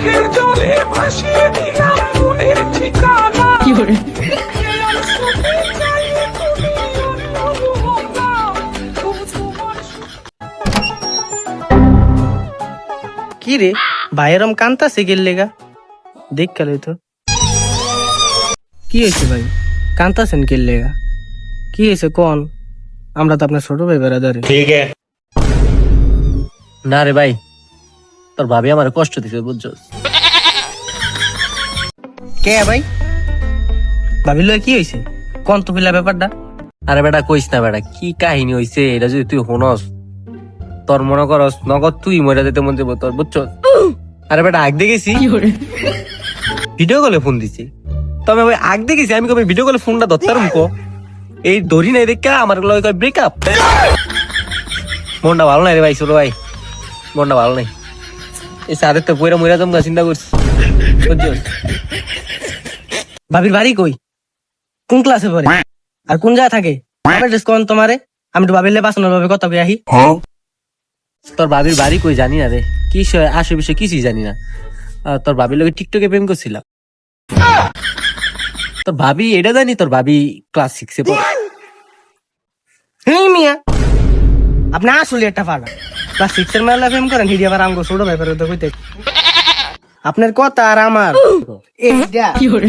চোখের জলে ভাসিয়ে দিলাম মনের ঠিকানা কি করে কি রে ভাইয়েরম কান্তাছে গেল লেগা দেখ কালে তো কি হয়েছে ভাই কান্তাছেন গেল লেগা কি হয়েছে কোন আমরা তো আপনার ছোট ভাই বেড়াদারে না রে ভাই, তোর ভাবি আমার কষ্ট দিছে বুঝছো। কে ভাই ভাবিল কি হয়েছে কোন তো ফিলা ব্যাপারটা আরে বেটা কইস না বেটা, কি কাহিনী হইছে এটা যদি তুই শুনস তোর মনে করস নগদ তুই মরে যেতে মন যাবো তোর বুঝছো। আরে বেটা আগ দেখেছি কি করে ভিডিও কলে ফোন দিছি, তবে ভাই আগ দেখেছি আমি কবে ভিডিও কলে ফোনটা ধরতাম কো এই ধরি নাই দেখা আমার লগে ব্রেকআপ। মনটা ভালো নাই রে ভাই, ছোট ভাই মনটা ভালো নাই। এই সাদের তো পয়রা মইরা জমগা চিন্তা করছি বুঝছো। ভাবির বাড়ি কই কোন ক্লাসে পড়ে আর কোন জায়গা থাকে অ্যাড্রেস কোন তোমারে আমি তো ভাবিলে পার্সোনাল ভাবে কথা কই আহি তোর ভাবির বাড়ি কই জানি না রে, কি আসে বিষয় কিছুই জানি না। তোর ভাবির লোক টিকটকে প্রেম করছিলাম। তোর ভাবি এটা জানি, তোর ভাবি ক্লাস 6 এ পড়ে। হেই মিয়া আপনি আসলে একটা ফাড়া ক্লাস 6 এর মেলা ফেম করেন হিডি আবার আমগো ছোট ভাই তো কইতে আপনার কথা আর আমার এইটা কি করে